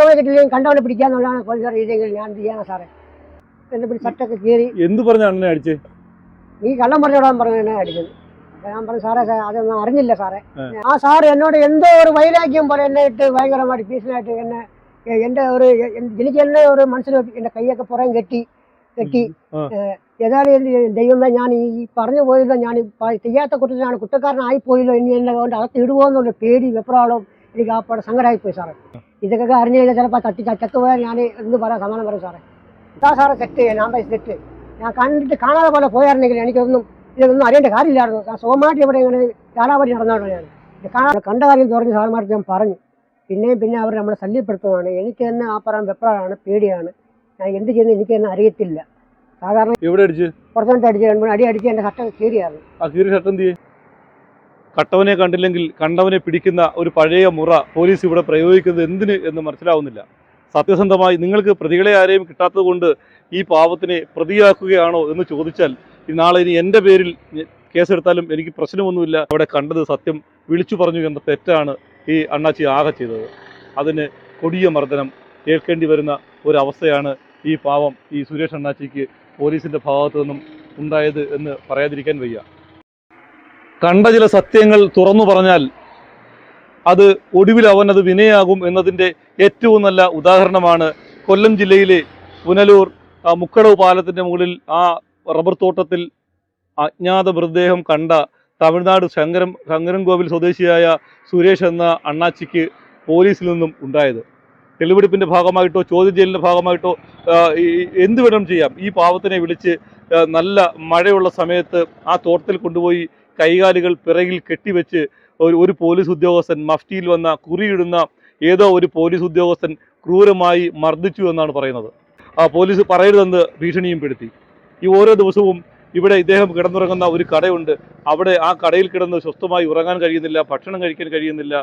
കൊണ്ടുപോയി കിട്ടില്ലെങ്കിൽ കണ്ടവനെ പിടിക്കാന്നുള്ളതാണ് പോലീസുകാർ രീതിയെങ്കിൽ ഞാൻ ചെയ്യാനാ സാറേ. എന്നെ പിടിച്ച് ഷർട്ടൊക്കെ കീറി. എന്ത് പറഞ്ഞ അണ്ണനെ അടിച്ചേ? നീ കള്ളം പറഞ്ഞോടാൻ പറഞ്ഞു എന്നെ അടിച്ചത്. അപ്പൊ ഞാൻ പറഞ്ഞു സാറേ അതൊന്നും അറിഞ്ഞില്ല സാറേ. ആ സാറ് എന്നോട് എന്തോ ഒരു വൈരാഗ്യം പോലെ എന്നെ ഇട്ട് ഭയങ്കരമായിട്ട് ഭീഷണിയായിട്ട് എന്റെ ഒരു എനിക്ക് എന്നെ ഒരു മനസ്സിൽ എന്റെ കൈയൊക്കെ പുറം കെട്ടി ഏതായാലും ദൈവമേ ഞാൻ ഈ പറഞ്ഞു പോയില്ലോ, ഞാൻ ചെയ്യാത്ത കുറ്റത്തിനാണ് കുറ്റക്കാരനായി പോയില്ലോ, ഇനി എന്നെ കൊണ്ട് അകത്ത് ഇടുവോ എന്നുള്ള പേടി വെപ്രാളവും എനിക്ക് ആ പാടെ സങ്കടമായിപ്പോയി സാറേ. ഇതൊക്കെ അറിഞ്ഞു കഴിഞ്ഞാൽ ചിലപ്പോൾ ചത്തു പോയാൽ ഞാൻ എന്ത് പറയാൻ സമാനം പറയും സാറേ. ഇതാ സാറേ തെറ്റ്, ഞാൻ തെറ്റ്. ഞാൻ കാണാതെ പോലെ പോയായിരുന്നെങ്കിൽ ഇതൊന്നും അറിയേണ്ട കാര്യമില്ലായിരുന്നു. ഞാൻ സുഖമായിട്ട് ഇവിടെ ഇങ്ങനെ ചാടാപടി നടന്നോളൂ. ഞാൻ കണ്ട കാര്യം തുറന്ന് സാറുമായിട്ട് ഞാൻ പറഞ്ഞു. പിന്നെ അവർ നമ്മളെ ശല്യപ്പെടുത്തുകയാണ്. എനിക്ക് തന്നെ ആ പറയാൻ വെപ്രാളാണ്, പേടിയാണ്. ഞാൻ എന്ത് ചെയ്യുന്നത് എനിക്ക് തന്നെ അറിയത്തില്ല. സാധാരണ പുറത്തോട്ട് അടിച്ച് 2 3 അടി അടിച്ച് എൻ്റെ ഷർട്ടൊക്കെ കീറിയായിരുന്നു. കട്ടവനെ കണ്ടില്ലെങ്കിൽ കണ്ടവനെ പിടിക്കുന്ന ഒരു പഴയ മുറ പോലീസ് ഇവിടെ പ്രയോഗിക്കുന്നത് എന്തിന് എന്ന് മനസ്സിലാവുന്നില്ല. സത്യസന്ധമായി നിങ്ങൾക്ക് പ്രതികളെ ആരെയും കിട്ടാത്തത് കൊണ്ട് ഈ പാവത്തിനെ പ്രതിയാക്കുകയാണോ എന്ന് ചോദിച്ചാൽ നാളെ ഇനി എൻ്റെ പേരിൽ കേസെടുത്താലും എനിക്ക് പ്രശ്നമൊന്നുമില്ല. അവിടെ കണ്ടത് സത്യം വിളിച്ചു പറഞ്ഞു എന്ന തെറ്റാണ് ഈ അണ്ണാച്ചി ആകെ ചെയ്തത്. അതിന് കൊടിയ മർദ്ദനം ഏൽക്കേണ്ടി വരുന്ന ഒരവസ്ഥയാണ് ഈ പാവം ഈ സുരേഷ് അണ്ണാച്ചിക്ക് പോലീസിൻ്റെ ഭാഗത്തു നിന്നും ഉണ്ടായത് എന്ന് പറയാതിരിക്കാൻ വയ്യ. കണ്ട ചില സത്യങ്ങൾ തുറന്നു പറഞ്ഞാൽ അത് ഒടുവിൽ അവനത് വിനയാകും എന്നതിൻ്റെ ഏറ്റവും നല്ല ഉദാഹരണമാണ് കൊല്ലം ജില്ലയിലെ പുനലൂർ മുക്കടവ് പാലത്തിൻ്റെ മുകളിൽ ആ റബ്ബർ തോട്ടത്തിൽ അജ്ഞാത മൃതദേഹം കണ്ട തമിഴ്നാട് ശങ്കരൻകോവിൽ സ്വദേശിയായ സുരേഷ് എന്ന അണ്ണാച്ചിക്ക് പോലീസിൽ നിന്നും ഉണ്ടായത്. തെളിവെടുപ്പിൻ്റെ ഭാഗമായിട്ടോ ചോദ്യം ചെയ്യലിൻ്റെ ഭാഗമായിട്ടോ എന്ത് വേണം ചെയ്യാം. ഈ പാവത്തിനെ വിളിച്ച് നല്ല മഴയുള്ള സമയത്ത് ആ തോട്ടത്തിൽ കൊണ്ടുപോയി കൈകാലുകൾ പിറകിൽ കെട്ടിവെച്ച് ഒരു പോലീസ് ഉദ്യോഗസ്ഥൻ മഫ്റ്റിയിൽ വന്ന കുറിയിടുന്ന ഏതോ ഒരു പോലീസ് ഉദ്യോഗസ്ഥൻ ക്രൂരമായി മർദ്ദിച്ചു എന്നാണ് പറയുന്നത്. ആ പോലീസ് പറയരുതെന്ന് ഭീഷണിയും പെടുത്തി. ഈ ഓരോ ദിവസവും ഇവിടെ ഇദ്ദേഹം കിടന്നുറങ്ങുന്ന ഒരു കടയുണ്ട്. അവിടെ ആ കടയിൽ കിടന്ന് സ്വസ്ഥമായി ഉറങ്ങാൻ കഴിയുന്നില്ല, ഭക്ഷണം കഴിക്കാൻ കഴിയുന്നില്ല.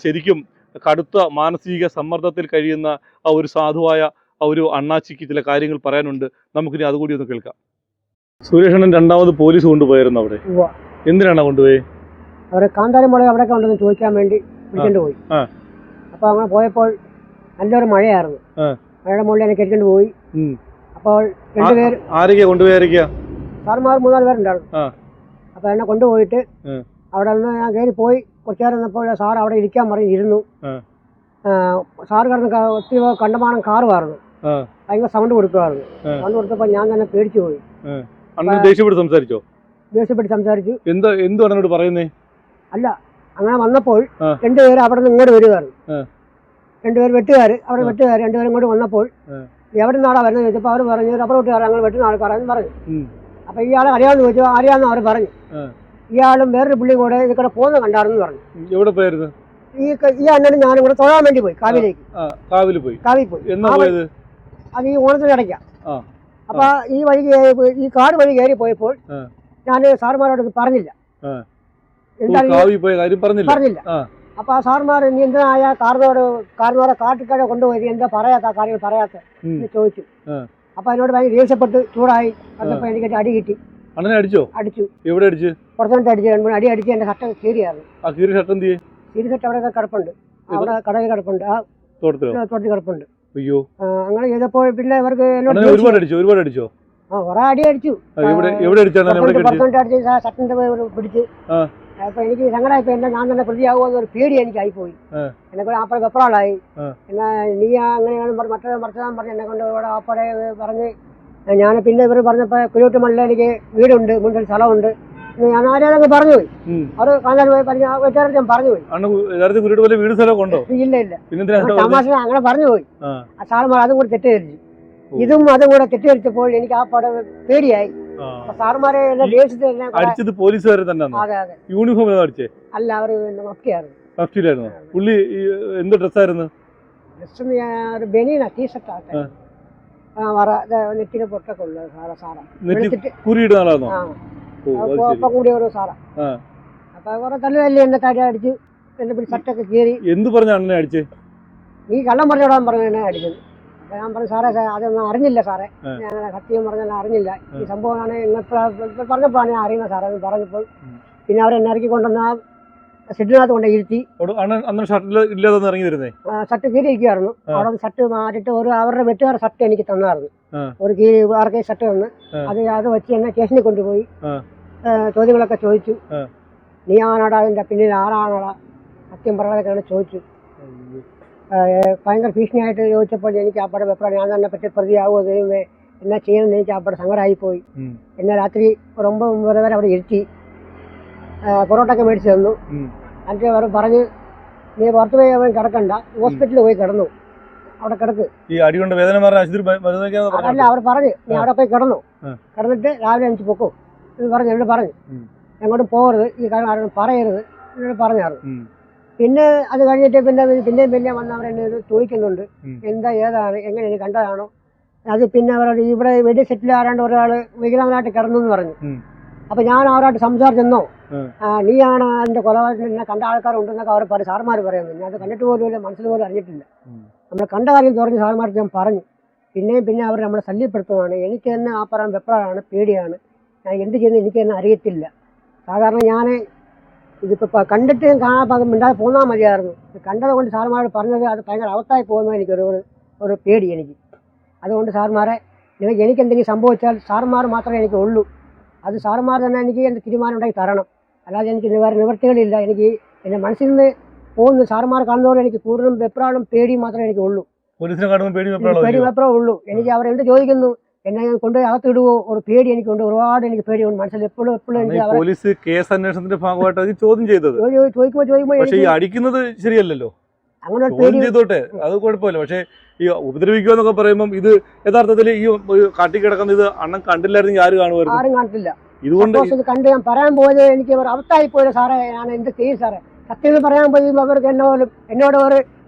ശരിക്കും കടുത്ത മാനസിക സമ്മർദ്ദത്തിൽ കഴിയുന്ന ആ ഒരു സാധുവായ ഒരു അണ്ണാച്ചിക്ക് ചില കാര്യങ്ങൾ പറയാനുണ്ട്. നമുക്കിനി അതുകൂടി ഒന്ന് കേൾക്കാം. സുരേഷണ്ണൻ രണ്ടാമത് പോലീസ് കൊണ്ടുപോയിരുന്നു. അവിടെ എന്തിനാണ് കൊണ്ടുപോയി? അവരെ കാന്താരമുളക് അവിടെയൊക്കെ ഉണ്ടെന്ന് ചോദിക്കാൻ വേണ്ടി വിളിക്കൊണ്ട് പോയി. അപ്പോൾ അങ്ങനെ പോയപ്പോൾ നല്ലൊരു മഴയായിരുന്നു. മഴയുടെ മുകളിൽ എനിക്ക് എടുക്കൊണ്ട് പോയി. അപ്പോൾ 2 പേര് സാർമാർ 3-4 പേരുണ്ടായിരുന്നു. അപ്പോൾ എന്നെ കൊണ്ടുപോയിട്ട് അവിടെ നിന്ന് ഞാൻ കയറി പോയി. കുറച്ചു നേരം നിന്നപ്പോൾ സാർ അവിടെ ഇരിക്കാൻ ഇരുന്നു. സാറ് കിടന്ന് ഒത്തിരി കണ്ടമാനം കാറുമായിരുന്നു. ഭയങ്കര സൗണ്ട് കൊടുക്കുമായിരുന്നു. സൗണ്ട് കൊടുത്തപ്പോൾ ഞാൻ തന്നെ പേടിച്ചു പോയി. ദേഷ്യപ്പെട്ട് സംസാരിച്ചു. എന്താണ് പറയുന്നേ? അല്ല, അങ്ങനെ വന്നപ്പോൾ 2 പേര് അവിടെ നിന്ന് ഇങ്ങോട്ട് വരുമായിരുന്നു. 2 പേര് വെട്ടുകാർ, അവിടെ വെട്ടുകാർ 2 പേരും ഇങ്ങോട്ട് വന്നപ്പോൾ എവിടെ നിന്നാടാ വരുന്നത് ചോദിച്ചപ്പോൾ അവർ പറഞ്ഞു റബ്ബർ വെട്ടുകാർ ഞങ്ങൾ വെട്ടുന്ന ആൾക്കാരെന്ന് പറഞ്ഞു. അപ്പൊ ഇയാളെ അറിയാമെന്ന് ചോദിച്ചു. അറിയാമെന്ന് അവർ പറഞ്ഞു. ഇയാളും വേറൊരു പുള്ളിയും കൂടെ ഇതിക്കൂടെ പോകുന്ന കണ്ടായിരുന്നു പറഞ്ഞു. എവിടെ പോയിരുന്നു? ഈ അണ്ണനും ഞാനും കൂടെ തൊഴാൻ വേണ്ടി പോയി കാവിലേക്ക്. കാവിൽ പോയി. അത് ഈ ഓണത്തിന് ഇടയ്ക്കാം. അപ്പൊ ഈ കാട് വഴി കയറി പോയപ്പോൾ ഞാൻ സാറുമാരോട് പറഞ്ഞില്ല. പറഞ്ഞില്ല. അപ്പൊ ആ സാറുമാർ ഇനി എന്തിനായ കാറിനോടെ കാട്ടിക്കഴ കൊണ്ടുപോയി എന്താ പറയാത്ത കാര്യങ്ങൾ പറയാത്ത എന്ന് ചോദിച്ചു. അപ്പൊ അതിനോട് ഭയങ്കര ദേഷ്യപ്പെട്ട് ചൂടായി വന്നപ്പോ എനിക്ക് അടി കിട്ടി. അടിച്ചു. എവിടെ അടിച്ചു? പുറത്തോട്ട് അടിച്ചു. 2 3 അടി അടിച്ച് എന്റെ ഷർട്ട് കീറിയായിരുന്നു. കീറി ഷർട്ട് അവിടെ കിടപ്പുണ്ട്. അവിടെ കടയിൽ കിടപ്പുണ്ട്. ആ തോട്ടത്തിൽ കിടപ്പുണ്ട്. അങ്ങനെ ചെയ്തപ്പോൾ പിന്നെ ഇവർക്ക് കുറെ അടി അടിച്ചു. പുറത്തോട്ട് അടിച്ച് ഷർട്ടിന്റെ പിടിച്ച്. അപ്പൊ എനിക്ക് സങ്കടമായിപ്പോ ഞാൻ തന്നെ പ്രതിയാകുമെന്ന് ഒരു പേടി എനിക്കായിപ്പോയി. എന്നെ ആപ്പടെ വെപ്രാളായി. എന്നാ നീ അങ്ങനെയാണ് മറ്റേതാൻ പറഞ്ഞ് എന്നെ കൊണ്ട് ഇവിടെ ആപ്പടെ പറഞ്ഞ് ഞാൻ പിന്നെ ഇവർ പറഞ്ഞപ്പോ കുരുട്ടുമണിൽ എനിക്ക് വീടുണ്ട്, മുന്നിൽ സ്ഥലമുണ്ട്. ഞാൻ ആരെയൊക്കെ പറഞ്ഞു പോയി. അവർ കാണാൻ പോയി പറഞ്ഞു ഞാൻ പറഞ്ഞു പോയി. ഇല്ല തമാശ അങ്ങനെ പറഞ്ഞു പോയി. ആ സാറുമാർ അതും കൂടെ തെറ്റിദ്ധരിച്ചു. അതും കൂടെ തെറ്റിദ്ധരിച്ചപ്പോൾ എനിക്ക് ആ പടം പേടിയായി. സാറുമാരെ പോലീസുകാരെ തന്നെ യൂണിഫോം അല്ല, അവര് ബനിയനാ, ടീഷർട്ടാ, നെറ്റിന് പൊട്ടൊക്കെ ഉള്ളത് കൂടിയ ഒരു സാറാ. അപ്പൊ കുറെ തല്ലുതല്ലി എന്നെ തടി അടിച്ച് എന്നെ പിടിച്ച് ഷർട്ടൊക്കെ കീറി. എന്ത് പറഞ്ഞ അണ്ണനെ അടിച്ചേ? നീ കള്ളം പറഞ്ഞോടാൻ പറഞ്ഞു എന്നെ അടിച്ചത്. അപ്പൊ ഞാൻ പറഞ്ഞു സാറേ അതൊന്നും അറിഞ്ഞില്ല സാറേ, ഞാൻ സത്യം പറഞ്ഞാൽ അറിഞ്ഞില്ല. ഈ സംഭവമാണ് പറഞ്ഞപ്പോഴാണ് ഞാൻ അറിയുന്നത് സാറേ എന്ന് പറഞ്ഞപ്പോൾ പിന്നെ അവരെന്നെ ഇറക്കി കൊണ്ടുവന്ന ഷെഡിനകത്ത് കൊണ്ട് ഇരുത്തി. അന്ന് ഷർട്ടിൽ ഇല്ലാതെ ഇറങ്ങി വരുന്നേ ഷർട്ട് കീറിയിരിക്കുവായിരുന്നു. അവിടെ നിന്ന് ഷർട്ട് മാറ്റിട്ട് അവരുടെ വെട്ടുകാർ ഷർട്ട് എനിക്ക് തന്നായിരുന്നു. ഒരു കീറി ആർക്കെ ഷർട്ട് തന്ന് അത് വെച്ച് എന്നെ സ്റ്റേഷനിൽ കൊണ്ടുപോയി ചോദ്യങ്ങളൊക്കെ ചോദിച്ചു. നീ ആണോടാ അതിൻ്റെ പിന്നിൽ ആരാണോടാ സത്യം പറയാനൊക്കെയാണ് ചോദിച്ചു. ഭയങ്കര ഭീഷണിയായിട്ട് ചോദിച്ചപ്പോൾ എനിക്ക് അപ്പടെ വെപ്രാളം. ഞാൻ തന്നെ പറ്റി പ്രതിയാവുമോ ദൈവമേ എന്നാ ചെയ്യണമെന്ന് എനിക്ക് അപ്പടെ സങ്കടമായിപ്പോയി. എന്നെ രാത്രി ഒരു 9 വരെ അവിടെ ഇരുത്തി. പൊറോട്ടൊക്കെ മേടിച്ച് തന്നു. എന്നിട്ട് അവർ പറഞ്ഞ് നീ പുറത്ത് പോയി അവൻ കിടക്കണ്ട, ഹോസ്പിറ്റലിൽ പോയി കിടന്നു, അവിടെ കിടക്ക്. അതല്ല, അവർ പറഞ്ഞ് നീ അവിടെ പോയി കിടന്നു, കിടന്നിട്ട് രാവിലെ എനിക്ക് പൊക്കോ എന്ന് പറഞ്ഞു. എന്നോട് പറഞ്ഞു എങ്ങോട്ടും പോകരുത്, ഈ കാര്യം ആരോടും പറയരുത് എന്നോട് പറഞ്ഞായിരുന്നു. പിന്നെ അത് കഴിഞ്ഞിട്ട് പിന്നെ വന്നവർ എന്നെ ചോദിക്കുന്നുണ്ട് എന്താ ഏതാണ് എങ്ങനെ എനിക്ക് കണ്ടതാണോ. അത് പിന്നെ അവരോട് ഇവിടെ വെടി സെറ്റിൽ ആരാണ്ട് ഒരാൾ വികലാംഗനായിട്ട് കിടന്നു എന്ന് പറഞ്ഞു. അപ്പൊ ഞാൻ അവരോട് സംസാരിച്ചെന്നോ നീയാണ് അതിന്റെ കൊലപാതകത്തിന് എന്നെ കണ്ട ആൾക്കാരുണ്ടെന്നൊക്കെ അവർ പറയും. സാർമാർ പറയുന്നു. ഞാൻ അത് കണ്ടിട്ട് പോലും മനസ്സിൽ പോലും അറിഞ്ഞിട്ടില്ല. നമ്മൾ കണ്ട കാര്യം തുറഞ്ഞ് സാർമാർക്ക് ഞാൻ പറഞ്ഞു. പിന്നെ അവർ നമ്മളെ ശല്യപ്പെടുത്തുന്നതാണ്. എനിക്ക് തന്നെ ആ പറയാൻ വെപ്രാളാണ്, പേടിയാണ്. ഞാൻ എന്ത് ചെയ്യുന്നത് എനിക്ക് തന്നെ അറിയത്തില്ല. സാധാരണ ഞാൻ ഇതിപ്പോൾ കണ്ടിട്ട് മിണ്ടാതെ പോന്നാൽ മതിയായിരുന്നു. കണ്ടത് കൊണ്ട് സാർമാർ പറഞ്ഞത് അത് ഭയങ്കര അവസ്ഥായി പോകുന്നത് എനിക്കൊരു പേടി എനിക്ക്. അതുകൊണ്ട് സാർമാരെ എനിക്ക് എന്തെങ്കിലും സംഭവിച്ചാൽ സാർമാർ മാത്രമേ എനിക്ക് ഉള്ളൂ. അത് സാർമാർ തന്നെ എനിക്ക് എന്ത് തീരുമാനം ഉണ്ടാക്കി തരണം. അല്ലാതെ എനിക്ക് വേറെ നിവൃത്തികളില്ല. എനിക്ക് എൻ്റെ മനസ്സിൽ നിന്ന് പോകുന്നു. സാർമാർ കാണുന്നതോടെ എനിക്ക് കൂടുതലും വെപ്രാളും പേടിയും മാത്രമേ എനിക്ക് ഉള്ളൂ. പേടി വെപ്രാളം ഉള്ളൂ. എനിക്ക് അവർ എന്ത് ചോദിക്കുന്നു എന്നെ കൊണ്ടുപോയി അകത്തിടുവോ ഒരു പേടി എനിക്കുണ്ട്. ഒരുപാട് എനിക്ക് പേടിയുണ്ട് മനസ്സിൽ. എപ്പോഴും പോലീസ് കേസ് അന്വേഷണത്തിന്റെ ഭാഗമായിട്ട് ചോദ്യം ചെയ്തത് ചോദിക്കുമ്പോൾ അടിക്കുന്നത് ശരിയല്ലല്ലോ. അങ്ങനെ ചെയ്തോട്ടെ, അത് കുഴപ്പമില്ല. പക്ഷെ ഈ ഉപദ്രവിക്കുക എന്നൊക്കെ പറയുമ്പോൾ ഇത് യഥാർത്ഥത്തിൽ ഈ കാട്ടിക്കിടക്കുന്ന ഇത് അണ്ണൻ കണ്ടില്ലായിരുന്നെങ്കിൽ ആരും കാണുമായിരുന്നു? ആരും കണ്ടില്ല. ഇതുകൊണ്ട് ഇത് കണ്ട് ഞാൻ പറയാൻ പോയത് എനിക്ക് ഒരു അവസ്ഥായി പോയത്. സാറേ ഞാൻ എന്ത് ചെയ്യും സാറേ? സത്യം പറയാൻ പോയി അവർക്ക് എന്നോട്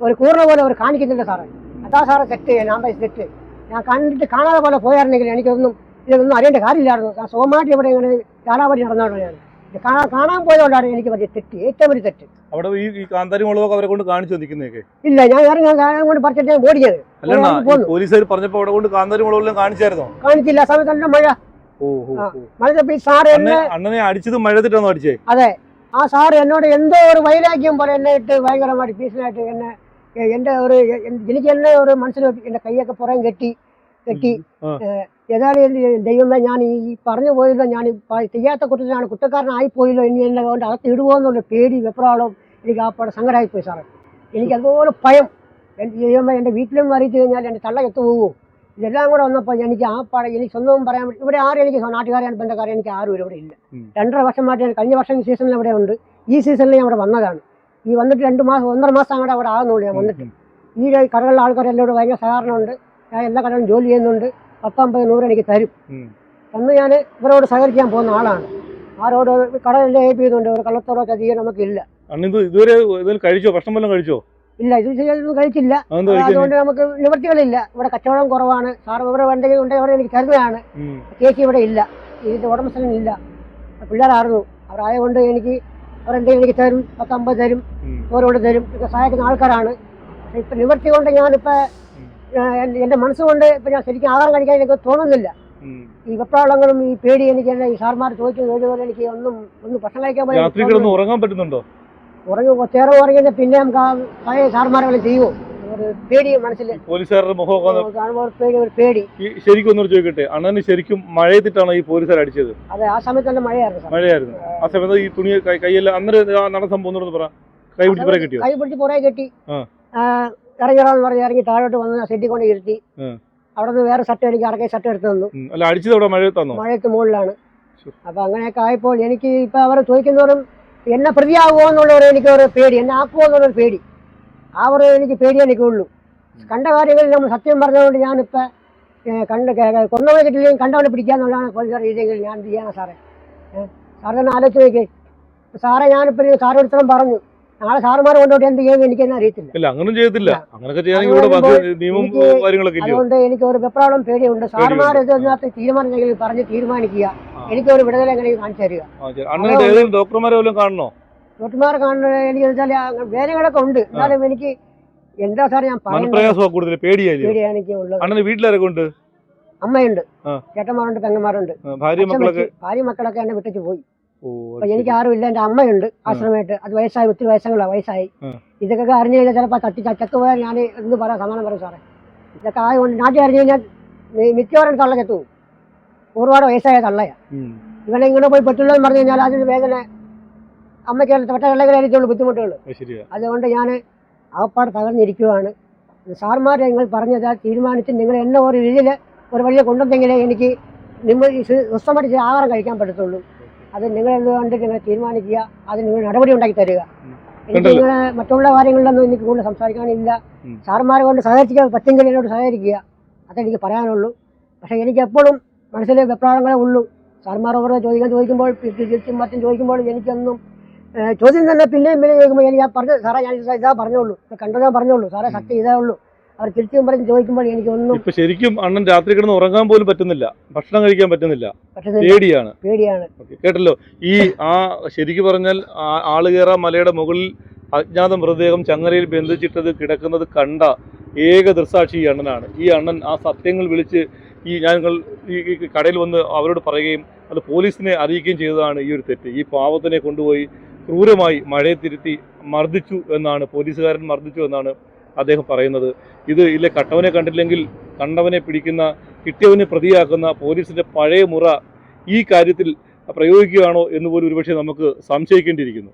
ഒരു കൂറിന പോലെ അവർ കാണിക്കുന്നില്ല സാറേ. അതാ സാറേ തെറ്റ്. ഞാൻ തെറ്റ്. ഞാൻ കണ്ടിട്ട് കാണാതെ പോലെ പോയായിരുന്നെങ്കിൽ ഇതൊന്നും അറിയേണ്ട കാര്യമില്ലായിരുന്നു. ഞാൻ സുഖമായിട്ട് ഇവിടെ ഇങ്ങനെ ചാലാപടി നടന്നോളൂ. ഞാൻ കാണാൻ പോയതുകൊണ്ടാണ് എനിക്ക് പറ്റിയ തെറ്റ്, ഏറ്റവും വലിയ തെറ്റ്. അവിടെ ഈ കാന്താരി മുളകൊക്കെ അവരെ കൊണ്ട് കാണിച്ചു നിൽക്കുന്നതൊക്കെ ഇല്ല. ഞാൻ കൊണ്ട് പറിച്ചിട്ട് ഞാൻ ഓടിയത്. പോലീസുകാർ പറഞ്ഞപ്പോ അവിടെ കൊണ്ട് കാന്താരി മുളകെല്ലാം കാണിച്ചായിരുന്നോ? കാണിച്ചില്ല. ആ സമയത്ത് നല്ല മഴ. മഴ സാറ് അണ്ണനെ അടിച്ചത് മഴത്തിട്ടാണോ അടിച്ചേ? അതെ. ആ സാറ് എന്നോട് എന്തോ ഒരു വൈരാഗ്യം പോലെ എന്നെ ഇട്ട് ഭയങ്കരമായിട്ട് ഭീഷണിയായിട്ട് എനിക്ക് എന്നെ ഒരു മനസ്സിൽ എന്റെ കൈയൊക്കെ പുറം കെട്ടി ഏതായാലും ദൈവമേ ഞാൻ ഈ പറഞ്ഞു പോയില്ല. ഞാൻ ചെയ്യാത്ത കുറ്റത്തിനാണ് കുറ്റക്കാരനായി പോയില്ലോ. ഇനി എന്നെ കൊണ്ട് അകത്ത് ഇടുവോന്നുള്ള പേടി വെപ്രാളവും എനിക്ക് ആ പാടെ സങ്കടമായിപ്പോയി സാറേ. എനിക്ക് അതുപോലെ ഭയം. ദൈവമേ എൻ്റെ വീട്ടിലും അറിയിച്ചു കഴിഞ്ഞാൽ എൻ്റെ തള്ള എത്തു പോകുമോ? ഇതെല്ലാം കൂടെ വന്നപ്പോൾ എനിക്ക് ആ പാടെ എനിക്ക് സ്വന്തം പറയാൻ പറ്റും. ഇവിടെ ആരും എനിക്ക് നാട്ടുകാരെയാണ് ബന്ധക്കാരെ എനിക്ക് ആരും ഇവിടെ ഇല്ല. 2.5 വർഷമായിട്ട് കഴിഞ്ഞ വർഷം സീസണിൽ ഇവിടെ ഉണ്ട്. ഈ സീസണിൽ ഞാൻ അവിടെ വന്നതാണ്. ഈ വന്നിട്ട് 2 മാസം 1.5 മാസം അങ്ങോട്ട് അവിടെ ആകുന്നുള്ളൂ ഞാൻ വന്നിട്ട്. ഈ കടകളിലെ ആൾക്കാരെല്ലാം ഭയങ്കര സഹകരണമുണ്ട്. ഞാൻ എല്ലാ കടകളും ജോലി ചെയ്യുന്നുണ്ട്. 10-50-100 എനിക്ക് തരും. അന്ന് ഞാൻ ഇവരോട് സഹകരിക്കാൻ പോകുന്ന ആളാണ്. ആരോട് കടലിൽ ഏൽപ്പ് ചെയ്യുന്നുണ്ട്. ഒരു കള്ളത്തോടോ ചതിയോ നമുക്കില്ല. ഇതുവരെ കഴിച്ചോ? ഭക്ഷണം വല്ലതും കഴിച്ചോ? ഇല്ല, ഇതൊന്നും കഴിച്ചില്ല. അതുകൊണ്ട് നമുക്ക് നിവൃത്തികളില്ല. ഇവിടെ കച്ചവടം കുറവാണ്. സാർ ഇവിടെ ഉണ്ടെങ്കിൽ എനിക്ക് തരുന്നതാണ്. ചേച്ചി ഇവിടെ ഇല്ല, ഇതിന്റെ ഉടമസ്ഥനും ഇല്ല. പിള്ളേരായിരുന്നു. അവരായതുകൊണ്ട് അവരെന്തെങ്കിലും എനിക്ക് തരും. 10-50 തരും, ഓരോട് തരും. ഇതൊക്കെ സഹായിക്കുന്ന ആൾക്കാരാണ്. ഇപ്പം നിവൃത്തി കൊണ്ട് ഞാനിപ്പോൾ എൻ്റെ മനസ്സുകൊണ്ട് ഇപ്പം ഞാൻ ശരിക്കും ആഹാരം കഴിക്കാൻ എനിക്ക് തോന്നുന്നില്ല. ഈ വെപ്രാളങ്ങളും ഈ പേടി എനിക്ക് ഈ സാർമാർ ചോദിച്ചതുപോലെ എനിക്ക് ഒന്നും ഭക്ഷണം കഴിക്കാൻ പറ്റുന്നുണ്ടോ? ചേറെ ഉറങ്ങിയ പിന്നെ നമുക്ക് ആ പഴയ സാർമാരെ ചെയ്യുമോ? ഒരു പേടി മനസ്സിൽ. പോലീസുകാരുടെ ഒരു പേടി. ശരിക്കും ഒന്നും ചോദിക്കട്ടെ, അണ്ണന് ശരിക്കും മഴയത്തിട്ടാണോ ഈ പോലീസുകാർ അടിച്ചത്? അതെ, ആ സമയത്ത് തന്നെ മഴയായിരുന്നു. ആ സമയത്ത് ഈ തുണി കൈയെല്ലാം അന്നേരം നടന്ന സംഭവം പറ. കൈ പിടിച്ച് പുറകെ കെട്ടി ഇറങ്ങിടാന്ന് പറഞ്ഞ് ഇറങ്ങി താഴോട്ട് വന്ന് സെറ്റി കൊണ്ട് ഇരുത്തി. അവിടെ നിന്ന് വേറെ ഷർട്ട് എനിക്ക് അറക്കെ ഷർട്ട് എടുത്ത് തന്നു. മഴയത്ത് മുകളിലാണ്. അപ്പൊ അങ്ങനെയൊക്കെ ആയപ്പോൾ എനിക്ക് ഇപ്പൊ അവർ ചോദിക്കുന്നവരും എന്നെ പ്രതിയാകുമോ എന്നുള്ളവരെ എനിക്കൊരു പേടി, എന്നെ ആക്കുമോ എന്നുള്ളൊരു പേടി. ആ ഒരു എനിക്ക് പേടിയേ എനിക്കുള്ളൂ. കണ്ട കാര്യങ്ങളിൽ നമ്മൾ സത്യം പറഞ്ഞതുകൊണ്ട് ഞാനിപ്പോൾ കൊന്നവനെ കിട്ടില്ലെങ്കിൽ കണ്ടവനെ പിടിക്കാന്നുള്ളതാണ് പോലീസുകാർ രീതിയെങ്കിൽ ഞാൻ എന്ത് ചെയ്യാനാണ് സാറേ? സാറ് തന്നെ ആലോചിച്ച് നോക്കി. സാറേ ഞാനിപ്പോൾ സാറെടുത്തോളം പറഞ്ഞു, നാളെ സാറുമാർ കൊണ്ടോട്ട് എന്ത് ചെയ്യുമെന്ന് എനിക്കെന്നെ അറിയത്തില്ല. അതുകൊണ്ട് എനിക്ക് ഒരു വെപ്രാളം പേടിയുണ്ട്. സാറുമാർ ഇതിനകത്ത് തീരുമാനം പറഞ്ഞ് തീരുമാനിക്കുക. എനിക്കൊരു വിടുതൽ എങ്ങനെ കാണിച്ചു തരിക. ഡോക്ടർമാരെ കാണുന്നത് എനിക്ക് വെച്ചാൽ വേദനകളൊക്കെ ഉണ്ട്. എന്നാലും എനിക്ക് എന്താ സാറേ ഞാൻ പറയുന്നത്, പേടിയാണ് എനിക്ക് ഉള്ളത്. അമ്മയുണ്ട്, ചേട്ടന്മാരുണ്ട്, പെങ്ങന്മാരുണ്ട്. ഭാര്യ മക്കളൊക്കെ എന്നെ വിട്ടിട്ട് പോയി. ഓ, അപ്പൊ എനിക്ക് ആരുമില്ല, എൻ്റെ അമ്മയുണ്ട് ആശ്രമമായിട്ട്, അത് വയസ്സായി, ഒത്തിരി വയസ്സായി. ഉം. ഇതൊക്കെ അറിഞ്ഞു കഴിഞ്ഞാൽ ചിലപ്പോൾ തട്ടി ചത്തു പോയാൽ ഞാൻ എന്ത് പറയാം, സമാനം പറയും സാറേ. ഇതൊക്കെ ആയതുകൊണ്ട് നാട്ടിൽ അറിഞ്ഞു കഴിഞ്ഞാൽ മിക്കവാറും തള്ള ചത്തു പോകും. ഒരുപാട് വയസ്സായ തള്ളയാ. ഇവനെ ഇങ്ങനെ പോയി പറ്റുള്ളൂ പറഞ്ഞു കഴിഞ്ഞാൽ അതിന് വേദന അമ്മയ്ക്ക് പെട്ടെന്നുള്ളവരായിരിക്കുള്ളൂ ബുദ്ധിമുട്ടുകൾ. അതുകൊണ്ട് ഞാൻ ആപ്പാട് തകർന്നിരിക്കുകയാണ്. സാർമാർ നിങ്ങൾ പറഞ്ഞത് തീരുമാനിച്ച് നിങ്ങൾ എന്നെ ഒരു രീതിയിൽ ഒരു വഴിയെ കൊണ്ടുവന്നെങ്കിലേ എനിക്ക് നിങ്ങൾ സ്വസ്ഥമായിട്ട് ആഹാരം കഴിക്കാൻ പറ്റത്തുള്ളൂ. അത് നിങ്ങൾ എന്തുകൊണ്ട് നിങ്ങൾ തീരുമാനിക്കുക, അത് നിങ്ങൾ നടപടി ഉണ്ടാക്കി തരിക. എനിക്ക് നിങ്ങളെ മറ്റുള്ള കാര്യങ്ങളിലൊന്നും എനിക്ക് കൂടുതൽ സംസാരിക്കാനില്ല. സാർമാരെ കൊണ്ട് സഹകരിക്കാൻ പറ്റുമെങ്കിൽ എന്നോട് സഹകരിക്കുക, അതെനിക്ക് പറയാനുള്ളൂ. പക്ഷേ എനിക്ക് എപ്പോഴും മനസ്സിൽ വെപ്രാളങ്ങളേ ഉള്ളൂ. സാർമാർ ഓരോ ചോദിക്കുമ്പോൾ തിരിച്ചും മറ്റും ചോദിക്കുമ്പോൾ എനിക്കൊന്നും ചോദ്യം തന്നെ പിന്നെയും ചോദിക്കുമ്പോൾ എനിക്ക് പറഞ്ഞു സാറേ ഞാൻ ഇതാ പറഞ്ഞോളൂ, കണ്ടതാ പറഞ്ഞോളൂ സാറേ, സത്യം ഇതേ ഉള്ളൂ. അവർ തിരിച്ചും പറഞ്ഞ് ചോദിക്കുമ്പോൾ എനിക്കൊന്നും ഇപ്പൊ ശരിക്കും അണ്ണൻ രാത്രി കിടന്ന് ഉറങ്ങാൻ പോലും പറ്റുന്നില്ല, ഭക്ഷണം കഴിക്കാൻ പറ്റുന്നില്ല, പേടിയാണ്. കേട്ടല്ലോ, ഈ ശരിക്കും പറഞ്ഞാൽ ആളുകേറ മലയുടെ മുകളിൽ അജ്ഞാത മൃതദേഹം ചങ്ങലയിൽ ബന്ധിച്ചിട്ടത് കിടക്കുന്നത് കണ്ട ഏക ദൃസാക്ഷി ഈ അണ്ണനാണ്. ഈ അണ്ണൻ ആ സത്യങ്ങൾ വിളിച്ച് ഞങ്ങൾ ഈ കടയിൽ വന്ന് അവരോട് പറയുകയും അത് പോലീസിനെ അറിയിക്കുകയും ചെയ്തതാണ് ഈ ഒരു തെറ്റ്. ഈ പാവത്തിനെ കൊണ്ടുപോയി ക്രൂരമായി മഴയത്തിരുത്തി മർദ്ദിച്ചു എന്നാണ്, പോലീസുകാരൻ മർദ്ദിച്ചു എന്നാണ് അദ്ദേഹം പറയുന്നത്. ഇത് ഇല്ല കട്ടവനെ കണ്ടില്ലെങ്കിൽ കണ്ടവനെ പിടിക്കുന്ന, കിട്ടിയവനെ പ്രതിയാക്കുന്ന പോലീസിന്റെ പഴയ മുറ ഈ കാര്യത്തിൽ പ്രയോഗിക്കുകയാണോ എന്ന് പോലും ഒരുപക്ഷെ നമുക്ക് സംശയിക്കേണ്ടിയിരിക്കുന്നു.